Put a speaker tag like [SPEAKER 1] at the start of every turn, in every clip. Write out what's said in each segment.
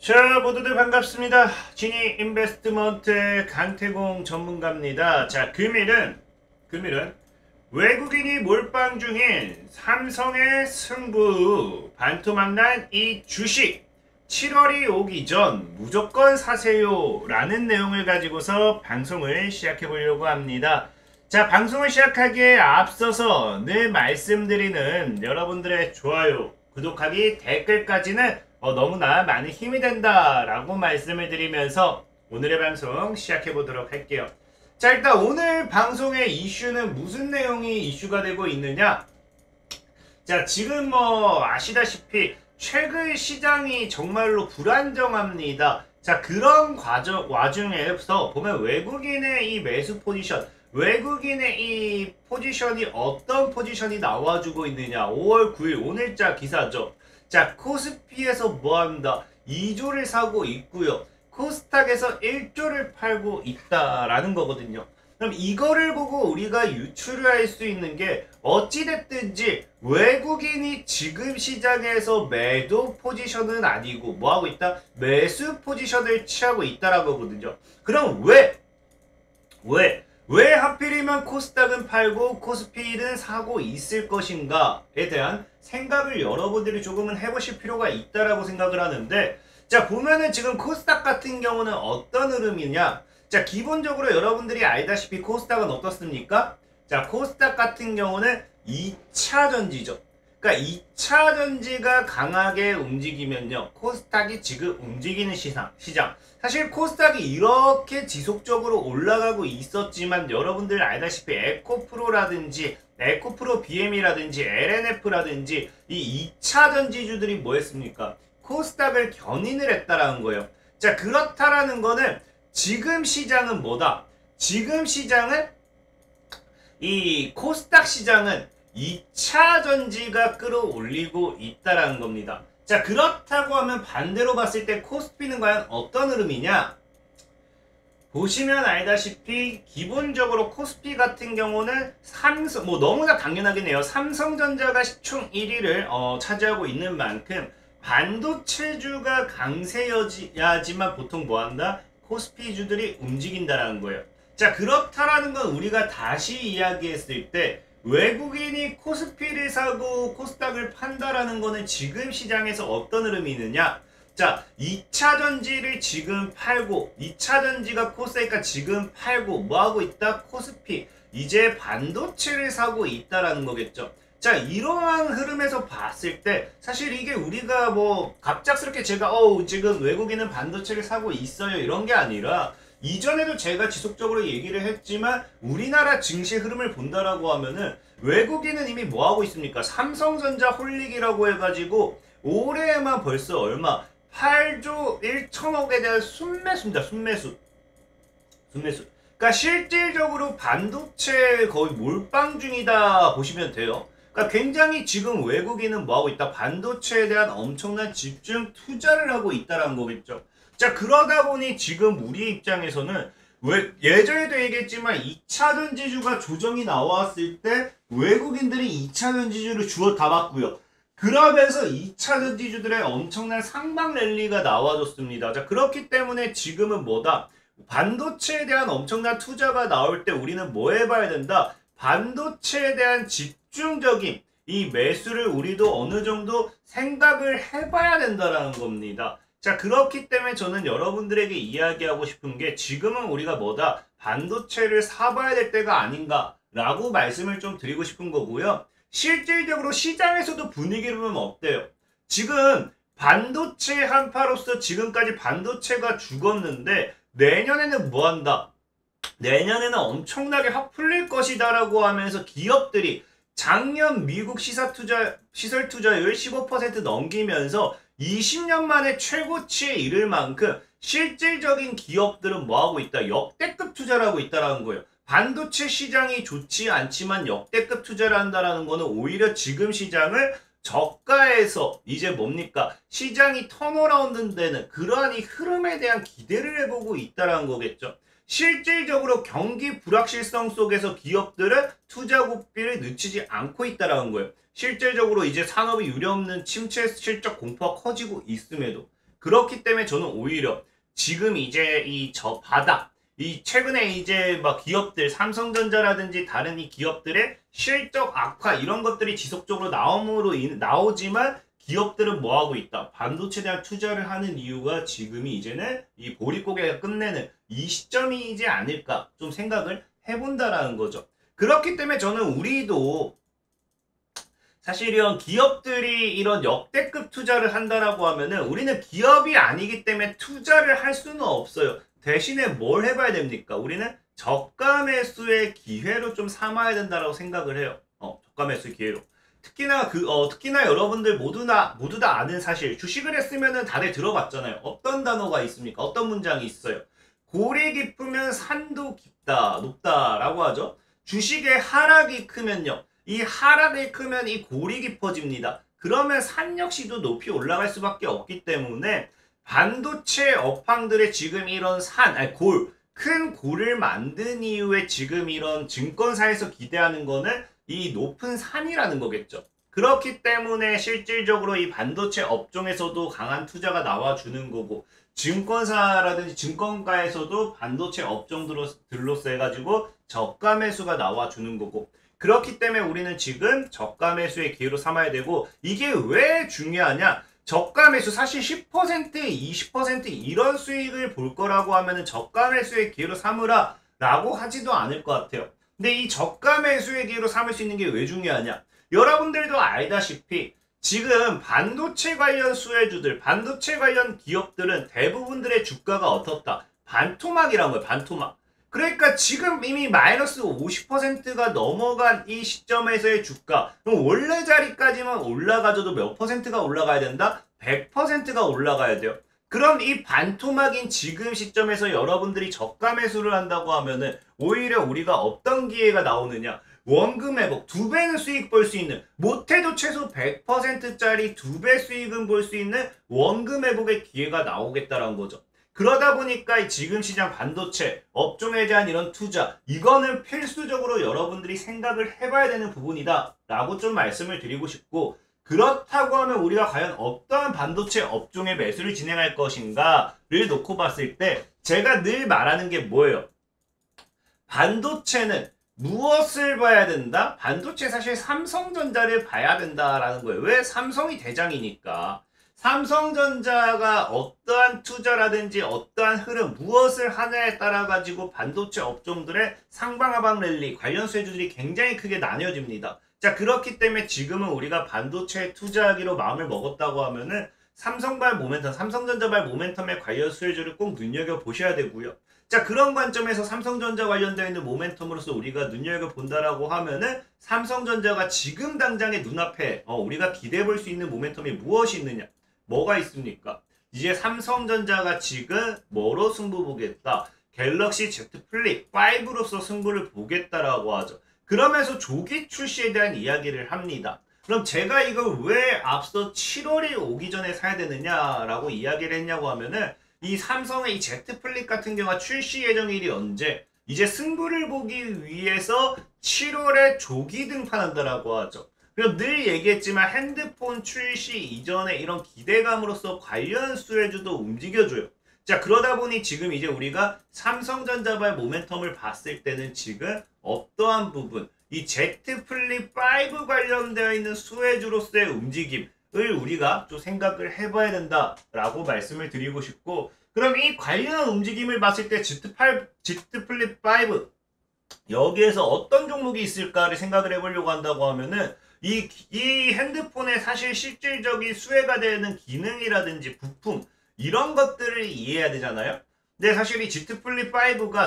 [SPEAKER 1] 자, 모두들 반갑습니다. 지니 인베스트먼트의 강태공 전문가입니다. 자, 금일은 외국인이 몰빵 중인 삼성의 승부 반토막난 이 주식 7월이 오기 전 무조건 사세요 라는 내용을 가지고서 방송을 시작해 보려고 합니다. 자, 방송을 시작하기에 앞서서 늘 말씀드리는 여러분들의 좋아요, 구독하기, 댓글까지는 너무나 많은 힘이 된다 라고 말씀을 드리면서 오늘의 방송 시작해 보도록 할게요. 자, 일단 오늘 방송의 이슈는 무슨 내용이 이슈가 되고 있느냐. 자, 지금 아시다시피 최근 시장이 정말로 불안정합니다. 자, 그런 와중에서 보면 외국인의 이 매수 포지션, 외국인의 이 포지션이 어떤 포지션이 나와주고 있느냐. 5월 9일 오늘자 기사죠. 자, 코스피에서 뭐한다? 2조를 사고 있고요. 코스닥에서 1조를 팔고 있다라는 거거든요. 그럼 이거를 보고 우리가 유추를 할 수 있는 게 어찌됐든지 외국인이 지금 시장에서 매도 포지션은 아니고 뭐하고 있다? 매수 포지션을 취하고 있다라는 거거든요. 그럼 왜 하필이면 코스닥은 팔고 코스피는 사고 있을 것인가에 대한 생각을 여러분들이 조금은 해보실 필요가 있다라고 생각을 하는데, 자, 보면은 지금 코스닥 같은 경우는 어떤 흐름이냐. 자, 기본적으로 여러분들이 알다시피 코스닥은 어떻습니까? 자, 코스닥 같은 경우는 2차 전지죠. 그러니까 2차 전지가 강하게 움직이면요, 코스닥이 지금 움직이는 시장. 사실 코스닥이 이렇게 지속적으로 올라가고 있었지만 여러분들 알다시피 에코프로라든지 에코프로 BM이라든지 LNF라든지 이 2차 전지주들이 뭐 했습니까? 코스닥을 견인을 했다라는 거예요. 자, 그렇다라는 거는 지금 시장은 뭐다? 지금 시장은 이 코스닥 시장은 2차 전지가 끌어올리고 있다라는 겁니다. 자, 그렇다고 하면 반대로 봤을 때 코스피는 과연 어떤 흐름이냐? 보시면 알다시피 기본적으로 코스피 같은 경우는 너무나 당연하겠네요. 삼성전자가 시총 1위를 차지하고 있는 만큼 반도체주가 강세여야지만 보통 뭐한다? 코스피주들이 움직인다라는 거예요. 자, 그렇다라는 건 우리가 다시 이야기했을 때 외국인이 코스피를 사고 코스닥을 판다라는 거는 지금 시장에서 어떤 흐름이 있느냐. 자, 2차 전지를 지금 팔고 2차 전지가 코스닥이니까 지금 팔고 뭐하고 있다? 코스피 이제 반도체를 사고 있다라는 거겠죠. 자, 이러한 흐름에서 봤을 때 사실 이게 우리가 갑작스럽게 제가 지금 외국인은 반도체를 사고 있어요 이런 게 아니라, 이전에도 제가 지속적으로 얘기를 했지만 우리나라 증시 흐름을 본다라고 하면은 외국인은 이미 뭐하고 있습니까? 삼성전자 홀릭이라고 해가지고 올해에만 벌써 얼마? 8조 1천억에 대한 순매수입니다. 순매수. 그러니까 실질적으로 반도체 거의 몰빵 중이다 보시면 돼요. 그러니까 굉장히 지금 외국인은 뭐하고 있다? 반도체에 대한 엄청난 집중 투자를 하고 있다는 거겠죠. 자, 그러다 보니 지금 우리 입장에서는 예전에도 얘기했지만 2차 전지주가 조정이 나왔을 때 외국인들이 2차 전지주를 주워 담았고요. 그러면서 2차 전지주들의 엄청난 상방 랠리가 나와줬습니다. 자, 그렇기 때문에 지금은 뭐다? 반도체에 대한 엄청난 투자가 나올 때 우리는 뭐 해봐야 된다? 반도체에 대한 집중적인 이 매수를 우리도 어느 정도 생각을 해봐야 된다는 겁니다. 자, 그렇기 때문에 저는 여러분들에게 이야기하고 싶은 게 지금은 우리가 뭐다? 반도체를 사봐야 될 때가 아닌가 라고 말씀을 좀 드리고 싶은 거고요. 실질적으로 시장에서도 분위기를 보면 어때요? 지금 반도체 한파로서 지금까지 반도체가 죽었는데 내년에는 뭐 한다? 내년에는 엄청나게 확 풀릴 것이다 라고 하면서 기업들이 작년 미국 시설 투자율 15% 넘기면서 20년 만에 최고치에 이를 만큼 실질적인 기업들은 뭐하고 있다? 역대급 투자를 하고 있다는 거예요. 반도체 시장이 좋지 않지만 역대급 투자를 한다는 거는 오히려 지금 시장을 저가에서 이제 뭡니까? 시장이 턴어라운드 되는 그러한 이 흐름에 대한 기대를 해보고 있다는 거겠죠. 실질적으로 경기 불확실성 속에서 기업들은 투자 고삐를 늦추지 않고 있다는 거예요. 실질적으로 이제 산업이 유례없는 침체 실적 공포가 커지고 있음에도 그렇기 때문에 저는 오히려 지금 이제 이 저 바닥, 이 최근에 이제 막 기업들, 삼성전자라든지 다른 이 기업들의 실적 악화 이런 것들이 지속적으로 나오지만 기업들은 뭐 하고 있다? 반도체에 대한 투자를 하는 이유가 지금이 이제는 이 보릿고개가 끝내는 이 시점이지 않을까 좀 생각을 해본다라는 거죠. 그렇기 때문에 저는 우리도 사실 이런 기업들이 이런 역대급 투자를 한다라고 하면은 우리는 기업이 아니기 때문에 투자를 할 수는 없어요. 대신에 뭘 해봐야 됩니까? 우리는 저가 매수의 기회로 좀 삼아야 된다라고 생각을 해요. 저가 매수 기회로. 특히나 여러분들 모두 다 아는 사실, 주식을 했으면은 다들 들어봤잖아요. 어떤 단어가 있습니까? 어떤 문장이 있어요? 골이 깊으면 산도 깊다, 높다라고 하죠. 주식의 하락이 크면요. 이 하락이 크면 이 골이 깊어집니다. 그러면 산 역시도 높이 올라갈 수밖에 없기 때문에 반도체 업황들의 지금 이런 큰 골을 만든 이후에 지금 이런 증권사에서 기대하는 거는 이 높은 산이라는 거겠죠. 그렇기 때문에 실질적으로 이 반도체 업종에서도 강한 투자가 나와주는 거고, 증권사라든지 증권가에서도 반도체 업종들로서 해가지고 저가 매수가 나와주는 거고, 그렇기 때문에 우리는 지금 저가 매수의 기회로 삼아야 되고, 이게 왜 중요하냐? 저가 매수 사실 10% 20% 이런 수익을 볼 거라고 하면은 저가 매수의 기회로 삼으라 라고 하지도 않을 것 같아요. 근데 이 저가 매수의 기회로 삼을 수 있는 게 왜 중요하냐? 여러분들도 알다시피 지금 반도체 관련 수혜주들, 반도체 관련 기업들은 대부분들의 주가가 어떻다? 반토막이란 거예요. 반토막. 그러니까 지금 이미 마이너스 50%가 넘어간 이 시점에서의 주가, 그럼 원래 자리까지만 올라가줘도 몇 퍼센트가 올라가야 된다? 100%가 올라가야 돼요. 그럼 이 반토막인 지금 시점에서 여러분들이 저가 매수를 한다고 하면은 오히려 우리가 어떤 기회가 나오느냐? 원금 회복, 2배는 수익 볼 수 있는, 못해도 최소 100%짜리 2배 수익은 볼 수 있는 원금 회복의 기회가 나오겠다라는 거죠. 그러다 보니까 지금 시장 반도체 업종에 대한 이런 투자, 이거는 필수적으로 여러분들이 생각을 해봐야 되는 부분이다 라고 좀 말씀을 드리고 싶고, 그렇다고 하면 우리가 과연 어떠한 반도체 업종의 매수를 진행할 것인가를 놓고 봤을 때 제가 늘 말하는 게 뭐예요? 반도체는 무엇을 봐야 된다? 반도체 사실 삼성전자를 봐야 된다라는 거예요. 왜? 삼성이 대장이니까. 삼성전자가 어떠한 투자라든지 어떠한 흐름, 무엇을 하냐에 따라 가지고 반도체 업종들의 상방하방 랠리, 관련 수혜주들이 굉장히 크게 나뉘어집니다. 자, 그렇기 때문에 지금은 우리가 반도체에 투자하기로 마음을 먹었다고 하면은 삼성발 모멘텀, 삼성전자발 모멘텀의 관련 수혜주를 꼭 눈여겨보셔야 되고요. 자, 그런 관점에서 삼성전자 관련되어 있는 모멘텀으로서 우리가 눈여겨본다라고 하면은 삼성전자가 지금 당장의 눈앞에 우리가 기대해볼 수 있는 모멘텀이 무엇이 있느냐? 뭐가 있습니까? 이제 삼성전자가 지금 뭐로 승부 보겠다? 갤럭시 Z 플립 5로서 승부를 보겠다라고 하죠. 그러면서 조기 출시에 대한 이야기를 합니다. 그럼 제가 이걸 왜 앞서 7월이 오기 전에 사야 되느냐라고 이야기를 했냐고 하면은 이 삼성의 이 Z 플립 같은 경우가 출시 예정일이 언제? 이제 승부를 보기 위해서 7월에 조기 등판한다라고 하죠. 그리고 늘 얘기했지만 핸드폰 출시 이전에 이런 기대감으로써 관련 수혜주도 움직여줘요. 자, 그러다 보니 지금 이제 우리가 삼성전자발 모멘텀을 봤을 때는 지금 어떠한 부분, 이 Z 플립 5 관련되어 있는 수혜주로서의 움직임을 우리가 좀 생각을 해봐야 된다라고 말씀을 드리고 싶고, 그럼 이 관련 움직임을 봤을 때 Z 플립 5 여기에서 어떤 종목이 있을까를 생각을 해보려고 한다고 하면은 이 핸드폰의 사실 실질적인 수혜가 되는 기능이라든지 부품 이런 것들을 이해해야 되잖아요. 근데 사실 이 Z 플립 5가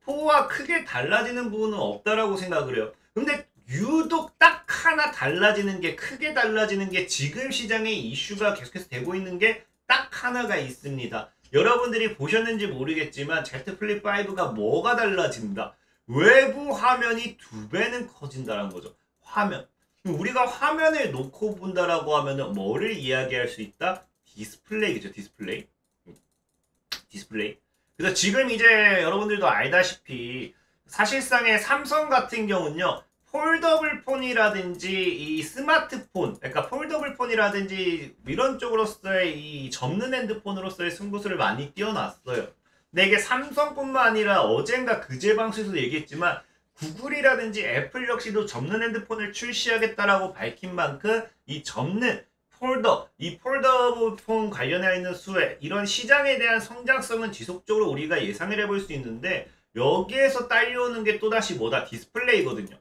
[SPEAKER 1] 4와 크게 달라지는 부분은 없다라고 생각을 해요. 근데 유독 딱 하나 달라지는 게, 크게 달라지는 게 지금 시장에 이슈가 계속해서 되고 있는 게 딱 하나가 있습니다. 여러분들이 보셨는지 모르겠지만 Z 플립 5가 뭐가 달라진다? 외부 화면이 2배는 커진다는 거죠. 화면. 우리가 화면을 놓고 본다라고 하면은 뭐를 이야기할 수 있다? 디스플레이겠죠. 디스플레이. 그래서 지금 이제 여러분들도 알다시피 사실상의 삼성 같은 경우는요, 폴더블 폰이라든지 이 스마트폰, 그러니까 폴더블 폰이라든지 이런 쪽으로서의 이 접는 핸드폰으로서의 승부수를 많이 띄워놨어요. 근데 이게 삼성뿐만 아니라 어젠가 그제 방송에서도 얘기했지만 구글이라든지 애플 역시도 접는 핸드폰을 출시하겠다라고 밝힌 만큼 이 접는 이 폴더블 폰 관련해 있는 수혜, 이런 시장에 대한 성장성은 지속적으로 우리가 예상을 해볼 수 있는데 여기에서 딸려오는 게 또다시 뭐다? 디스플레이거든요.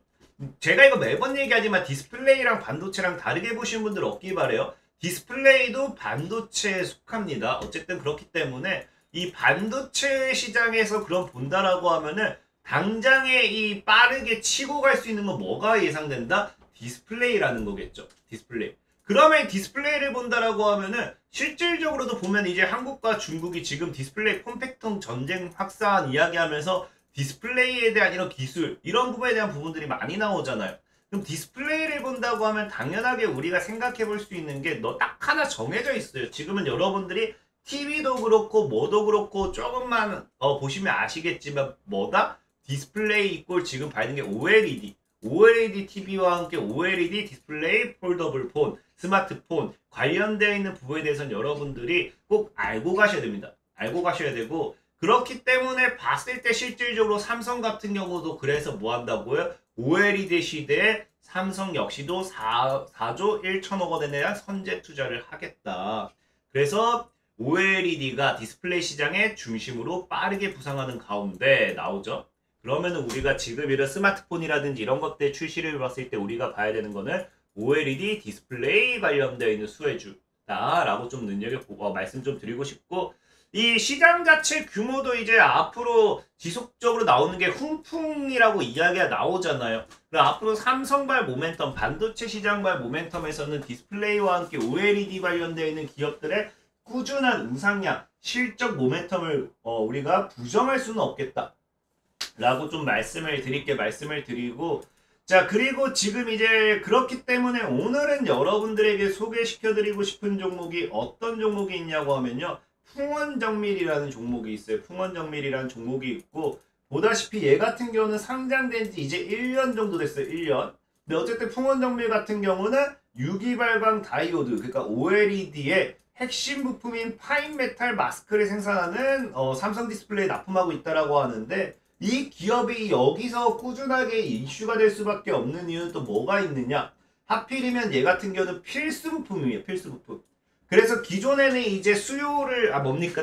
[SPEAKER 1] 제가 이거 매번 얘기하지만 디스플레이랑 반도체랑 다르게 보시는 분들 없기 바래요. 디스플레이도 반도체에 속합니다. 어쨌든 그렇기 때문에 이 반도체 시장에서 그런 본다라고 하면은 당장에 이 빠르게 치고 갈 수 있는 건 뭐가 예상된다? 디스플레이라는 거겠죠. 디스플레이. 그러면 디스플레이를 본다라고 하면은 실질적으로도 보면 이제 한국과 중국이 지금 디스플레이 폼팩터 전쟁 확산 이야기하면서 디스플레이에 대한 이런 기술, 이런 부분에 대한 부분들이 많이 나오잖아요. 그럼 디스플레이를 본다고 하면 당연하게 우리가 생각해 볼 수 있는 게 너 딱 하나 정해져 있어요. 지금은 여러분들이 TV도 그렇고 뭐도 그렇고 조금만 보시면 아시겠지만 뭐다? 디스플레이 이꼴 지금 봐야 되는 게 OLED. OLED TV와 함께 OLED 디스플레이, 폴더블 폰, 스마트폰 관련되어 있는 부분에 대해서는 여러분들이 꼭 알고 가셔야 됩니다. 알고 가셔야 되고, 그렇기 때문에 봤을 때 실질적으로 삼성 같은 경우도 그래서 뭐 한다고요? OLED 시대에 삼성 역시도 4조 1천억 원에 대한 선제 투자를 하겠다. 그래서 OLED가 디스플레이 시장의 중심으로 빠르게 부상하는 가운데 나오죠. 그러면 우리가 지금 이런 스마트폰이라든지 이런 것들 출시를 봤을 때 우리가 봐야 되는 거는 OLED 디스플레이 관련되어 있는 수혜주다라고 좀 눈여겨보고 말씀 좀 드리고 싶고, 이 시장 자체 규모도 이제 앞으로 지속적으로 나오는 게 훈풍이라고 이야기가 나오잖아요. 앞으로 삼성발 모멘텀, 반도체 시장발 모멘텀에서는 디스플레이와 함께 OLED 관련되어 있는 기업들의 꾸준한 우상향, 실적 모멘텀을 우리가 부정할 수는 없겠다 라고 좀 말씀을 드리고, 자, 그리고 지금 이제 그렇기 때문에 오늘은 여러분들에게 소개시켜드리고 싶은 종목이 어떤 종목이 있냐고 하면요, 풍원정밀이라는 종목이 있어요. 풍원정밀이라는 종목이 있고, 보다시피 얘 같은 경우는 상장된 지 이제 1년 정도 됐어요. 1년. 근데 어쨌든 풍원정밀 같은 경우는 유기발광 다이오드, 그러니까 OLED의 핵심 부품인 파인메탈 마스크를 생산하는 삼성 디스플레이에 납품하고 있다라고 하는데, 이 기업이 여기서 꾸준하게 이슈가 될 수밖에 없는 이유는 또 뭐가 있느냐? 하필이면 얘 같은 경우는 필수 부품이에요. 필수 부품. 그래서 기존에는 이제 수요를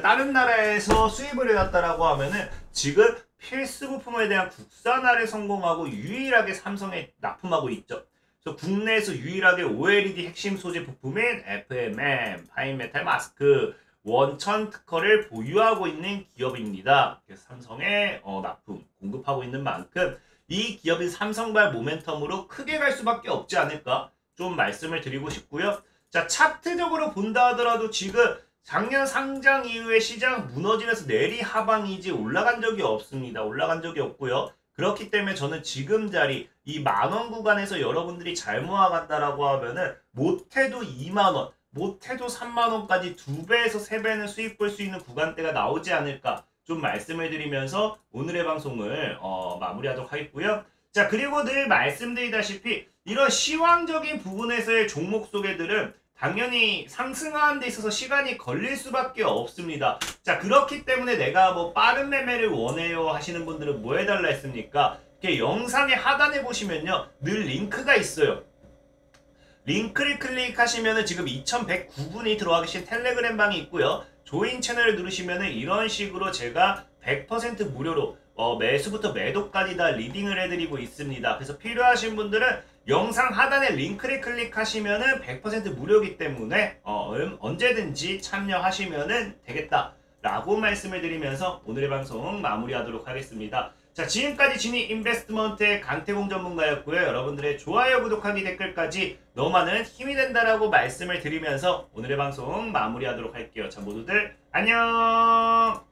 [SPEAKER 1] 다른 나라에서 수입을 해놨다라고 하면은 지금 필수 부품에 대한 국산화를 성공하고 유일하게 삼성에 납품하고 있죠. 그래서 국내에서 유일하게 OLED 핵심 소재 부품인 FMM, 파인메탈 마스크, 원천 특허를 보유하고 있는 기업입니다. 그래서 삼성에 납품, 공급하고 있는 만큼 이 기업이 삼성발 모멘텀으로 크게 갈 수밖에 없지 않을까 좀 말씀을 드리고 싶고요. 자, 차트적으로 본다 하더라도 지금 작년 상장 이후에 시장 무너지면서 내리 하방이지 올라간 적이 없습니다. 올라간 적이 없고요. 그렇기 때문에 저는 지금 자리 이 만원 구간에서 여러분들이 잘 모아간다라고 하면은 못해도 2만원, 못해도 3만원까지 2배에서 3배는 수익 볼 수 있는 구간대가 나오지 않을까 좀 말씀을 드리면서 오늘의 방송을 마무리하도록 하겠고요. 자, 그리고 늘 말씀드리다시피 이런 시황적인 부분에서의 종목 소개들은 당연히 상승하는 데 있어서 시간이 걸릴 수밖에 없습니다. 자, 그렇기 때문에 내가 뭐 빠른 매매를 원해요 하시는 분들은 뭐 해달라 했습니까? 이렇게 영상의 하단에 보시면요, 늘 링크가 있어요. 링크를 클릭하시면은 지금 2109분이 들어와 계신 텔레그램 방이 있고요. 조인 채널을 누르시면은 이런 식으로 제가 100% 무료로 매수부터 매도까지 다 리딩을 해드리고 있습니다. 그래서 필요하신 분들은 영상 하단에 링크를 클릭하시면은 100% 무료이기 때문에 언제든지 참여하시면은 되겠다라고 말씀을 드리면서 오늘의 방송 마무리하도록 하겠습니다. 자, 지금까지 지니 인베스트먼트의 강태공 전문가였고요. 여러분들의 좋아요, 구독하기, 댓글까지 너무 많은 힘이 된다라고 말씀을 드리면서 오늘의 방송 마무리하도록 할게요. 자, 모두들 안녕.